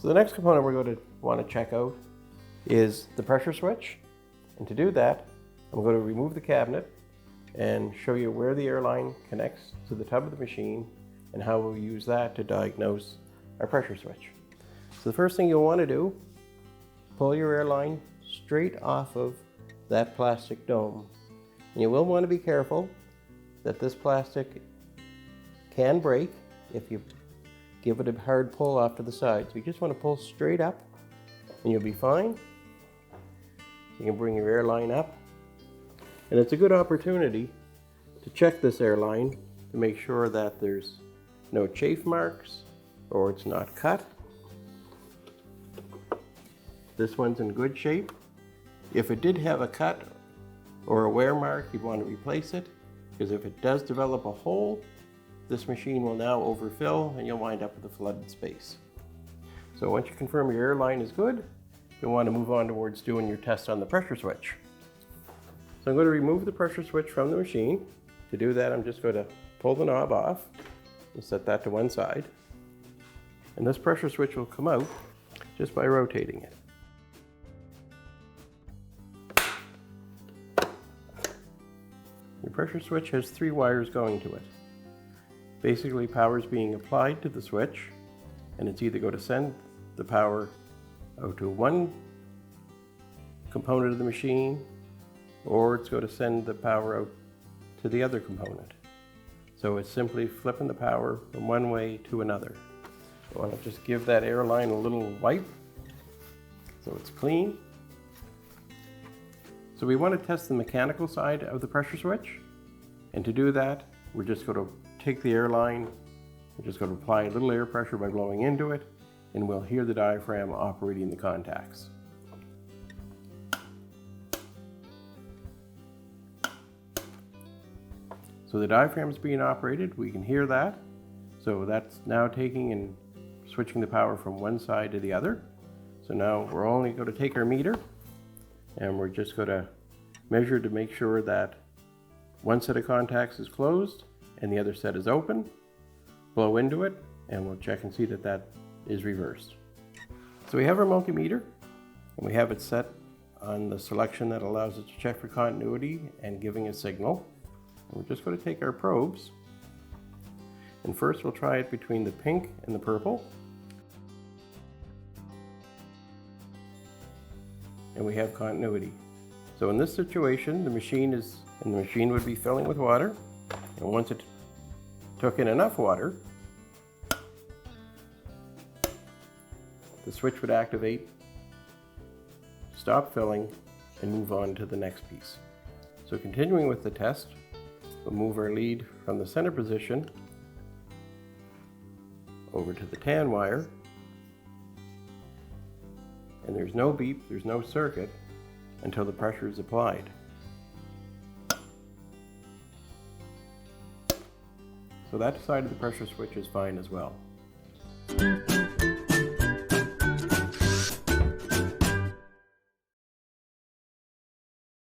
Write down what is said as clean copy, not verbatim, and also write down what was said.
So the next component we're going to want to check out is the pressure switch. And to do that, I'm going to remove the cabinet and show you where the air line connects to the tub of the machine and how we'll use that to diagnose our pressure switch. So the first thing you'll want to do, pull your air line straight off of that plastic dome. And you will want to be careful that this plastic can break if you give it a hard pull off to the side. So you just want to pull straight up and you'll be fine. You can bring your air line up. And it's a good opportunity to check this air line to make sure that there's no chafe marks or it's not cut. This one's in good shape. If it did have a cut or a wear mark, you'd want to replace it, because if it does develop a hole, this machine will now overfill and you'll wind up with a flooded space. So once you confirm your air line is good, you'll want to move on towards doing your test on the pressure switch. So I'm going to remove the pressure switch from the machine. To do that, I'm just going to pull the knob off and set that to one side. And this pressure switch will come out just by rotating it. Your pressure switch has 3 wires going to it. Basically, power is being applied to the switch, and it's either going to send the power out to one component of the machine, or it's going to send the power out to the other component. So it's simply flipping the power from one way to another. I want to just give that air line a little wipe so it's clean. So we want to test the mechanical side of the pressure switch, and to do that we're just going to take the air line, we're just going to apply a little air pressure by blowing into it, and we'll hear the diaphragm operating the contacts. So the diaphragm is being operated, we can hear that. So that's now taking and switching the power from one side to the other. So now we're only going to take our meter and we're just going to measure to make sure that one set of contacts is closed and the other set is open. Blow into it and we'll check and see that that is reversed. So we have our multimeter and we have it set on the selection that allows it to check for continuity and giving a signal. We're just going to take our probes, and first we'll try it between the pink and the purple. And we have continuity. So in this situation, the machine would be filling with water, and once it took in enough water, the switch would activate, stop filling, and move on to the next piece. So continuing with the test, we'll move our lead from the center position over to the tan wire, and there's no beep, there's no circuit until the pressure is applied. So that side of the pressure switch is fine as well.